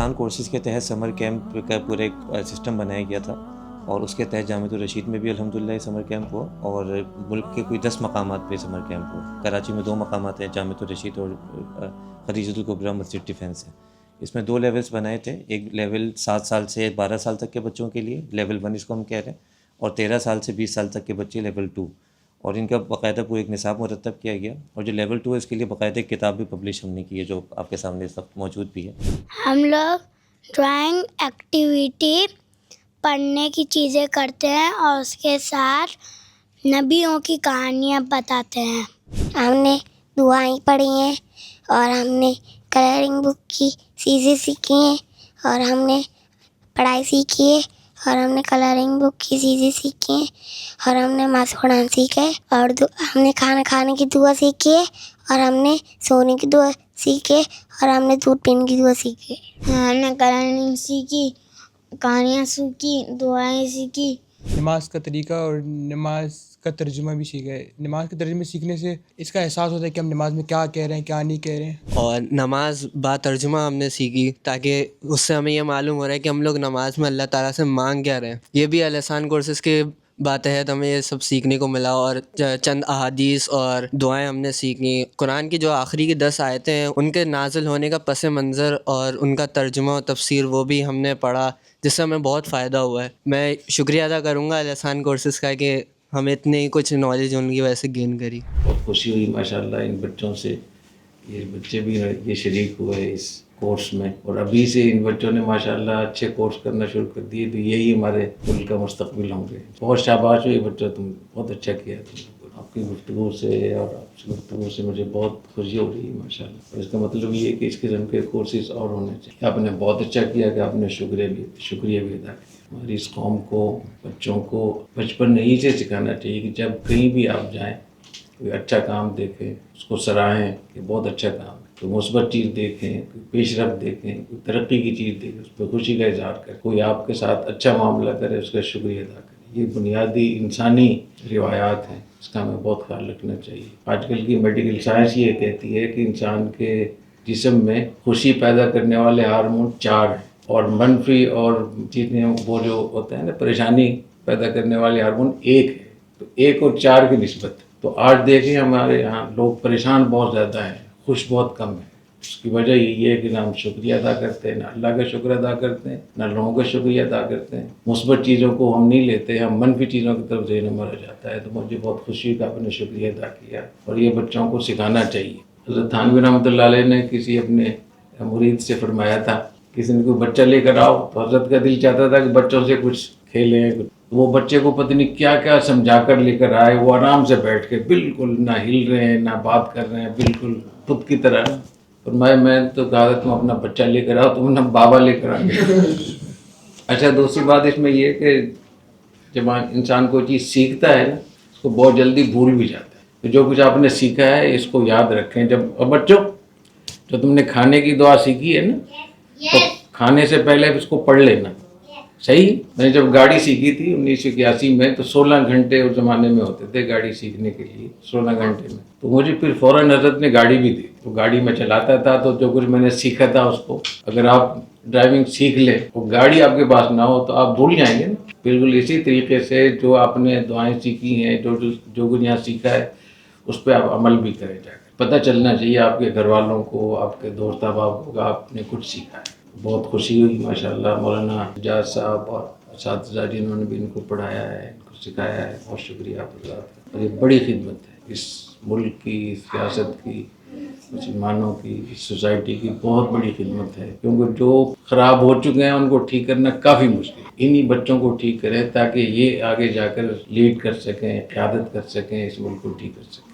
احسان courses کے تحت summer camp کا پورا ایک سسٹم بنایا گیا تھا، اور اس کے تحت جامعۃ الرشید میں بھی الحمدللہ سمر کیمپ ہوا، اور ملک کے کوئی 10 مقامات پہ سمر کیمپ ہوا۔ کراچی میں 2 مقامات ہیں، جامعۃ الرشید اور خدیجۃ الکبریٰ مسجد ڈیفینس ہے۔ اس میں 2 لیولز بنائے تھے، ایک لیول 7 سال سے 12 سال تک کے بچوں کے لیے، لیول 1 اس کو ہم کہہ رہے ہیں، اور 13 سال سے 20 سال تک کے بچے لیول 2، اور ان کا باقاعدہ پورا ایک نصاب مرتب کیا گیا، اور جو لیول 2 ہے اس کے لیے باقاعدہ ایک کتاب بھی پبلش ہم نے کی ہے، جو آپ کے سامنے اس وقت موجود بھی ہے۔ ہم لوگ ڈرائنگ ایکٹیویٹی پڑھنے کی چیزیں کرتے ہیں اور اس کے ساتھ نبیوں کی کہانیاں بتاتے ہیں۔ ہم نے دعائیں پڑھی ہیں اور ہم نے کلرنگ بک کی چیزیں سیکھی ہیں، اور ہم نے پڑھائی سیکھی ہے، اور ہم نے کلرنگ بک کی چیزیں سیکھی ہیں، اور ہم نے نماز قرآن سیکھا ہے، اور ہم نے کھانا کھانے کی دعا سیکھی ہے، اور ہم نے سونے کی دعا سیکھی ہے، اور ہم نے دودھ پینے کی دعا سیکھی ہے۔ ہم نے کلرنگ سیکھی، کہانیاں سیکھی، دعائیں سیکھی۔ نماز کا طریقہ اور نماز کا ترجمہ بھی سیکھا ہے۔ نماز کا ترجمہ سیکھنے سے اس کا احساس ہوتا ہے کہ ہم نماز میں کیا کہہ رہے ہیں، کیا نہیں کہہ رہے ہیں، اور نماز با ترجمہ ہم نے سیکھی، تاکہ اس سے ہمیں یہ معلوم ہو رہا ہے کہ ہم لوگ نماز میں اللہ تعالیٰ سے مانگ کیا رہے ہیں۔ یہ بھی احسان کورسز کے باتحت ہمیں یہ سب سیکھنے کو ملا، اور چند احادیث اور دعائیں ہم نے سیکھیں۔ قرآن کی جو آخری کی 10 آیتیں ہیں ان کے نازل ہونے کا پس منظر اور ان کا ترجمہ و تفسیر وہ بھی ہم نے پڑھا، جس سے ہمیں بہت فائدہ ہوا ہے۔ میں شکریہ ادا کروں گا احسان کورسز کا کہ ہمیں اتنی کچھ نالج ان کی وجہ سے گین کری۔ بہت خوشی ہوئی ماشاءاللہ ان بچوں سے، یہ بچے بھی یہ شریک ہوئے اس کورس میں، اور ابھی سے ان بچوں نے ماشاءاللہ اچھے کورس کرنا شروع کر دیے، تو یہی ہمارے ملک کا مستقبل ہوں گے۔ بہت شاباش ہوئی بچوں، تم بہت اچھا کیا تم لوگوں نے۔ آپ کی گفتگو سے اور آپ کی گفتگو سے مجھے بہت خوشی ہو رہی ہے ماشاءاللہ، اور اس کا مطلب یہ ہے کہ اس قسم کے کورسز اور ہونے چاہیے۔ آپ نے بہت اچھا کیا کہ آپ نے شکریہ بھی ادا کیا۔ ہماری اس قوم کو، بچوں کو بچپن میں ہی سے سکھانا چاہیے کہ جب کہیں بھی آپ جائیں، کوئی اچھا کام دیکھیں اس کو سراہیں کہ بہت اچھا کام ہے، کوئی مثبت چیز دیکھیں، کوئی پیش رفت دیکھیں، کوئی ترقی کی چیز دیکھیں، اس پہ خوشی کا اظہار کریں، کوئی آپ کے ساتھ اچھا معاملہ کرے اس کا شکریہ ادا کریں۔ یہ بنیادی انسانی روایات ہیں، اس کا ہمیں بہت خیال رکھنا چاہیے۔ آج کل کی میڈیکل سائنس یہ کہتی ہے کہ انسان کے جسم میں خوشی پیدا کرنے والے ہارمون 4 ہیں، اور منفی اور جتنے وہ جو ہوتے ہیں نا پریشانی پیدا کرنے والے ہارمون 1 ہے، تو 1 اور 4 کی نسبت۔ تو آج دیکھیں ہمارے یہاں لوگ پریشان بہت زیادہ ہیں، خوش بہت کم ہیں۔ اس کی وجہ یہ ہے کہ نہ ہم شکریہ ادا کرتے ہیں، نہ اللہ کا شکر ادا کرتے ہیں، نہ لوگوں کا شکریہ ادا کرتے ہیں۔ مثبت چیزوں کو ہم نہیں لیتے، ہم منفی چیزوں کی طرف ذہن ہمارا جاتا ہے۔ تو مجھے بہت خوشی کا آپ نے شکریہ ادا کیا، اور یہ بچوں کو سکھانا چاہیے۔ حضرت تھانوی رحمۃ اللہ علیہ نے کسی اپنے مرید سے فرمایا تھا، کسی نے کوئی بچہ لے کر آؤ، تو حضرت کا دل چاہتا تھا کہ بچوں سے کچھ کھیلیں، وہ بچے کو پتہ نہیں کیا کیا سمجھا کر لے کر آئے، وہ آرام سے بیٹھ کے بالکل نہ ہل رہے ہیں نہ بات کر رہے ہیں، بالکل خود کی طرح۔ میں تو کہا تھا تم اپنا بچہ لے کر آؤ، تم نہ بابا لے کر آ گئے۔ اچھا، دوسری بات اس میں یہ کہ جب انسان کوئی چیز سیکھتا ہے نا، اس کو بہت جلدی بھول بھی جاتا ہے۔ تو جو کچھ آپ نے سیکھا ہے اس کو یاد رکھیں۔ اور بچوں، جو تم نے کھانے کی دعا سیکھی ہے نا، تو کھانے سے پہلے اس کو پڑھ لینا، صحیح؟ میں نے جب گاڑی سیکھی تھی 1981 میں، تو 16 گھنٹے اس زمانے میں ہوتے تھے گاڑی سیکھنے کے لیے، 16 گھنٹے میں۔ تو مجھے پھر فوراً حضرت نے گاڑی بھی دی، تو گاڑی میں چلاتا تھا، تو جو کچھ میں نے سیکھا تھا اس کو، اگر آپ ڈرائیونگ سیکھ لیں اور گاڑی آپ کے پاس نہ ہو تو آپ بھول جائیں گے نا۔ بالکل اسی طریقے سے جو آپ نے دعائیں سیکھی ہیں، جو کچھ یہاں سیکھا ہے، اس پہ آپ عمل بھی کریں جا کر۔ پتہ چلنا چاہیے آپ کے گھر والوں کو، آپ کے دوست احباب کو کہ آپ نے کچھ سیکھا ہے۔ بہت خوشی ہوئی ماشاءاللہ۔ مولانا اعجاز صاحب اور اساتذہ جنہوں نے بھی ان کو پڑھایا ہے، ان کو سکھایا ہے، بہت شکریہ آپ کا۔ اور یہ بڑی خدمت ہے اس ملک کی، اس ریاست کی، مسلمانوں کی، اس سوسائٹی کی بہت بڑی خدمت ہے، کیونکہ جو خراب ہو چکے ہیں ان کو ٹھیک کرنا کافی مشکل ہے۔ انہی بچوں کو ٹھیک کریں تاکہ یہ آگے جا کر لیڈ کر سکیں، قیادت کر سکیں، اس ملک کو ٹھیک کر سکیں۔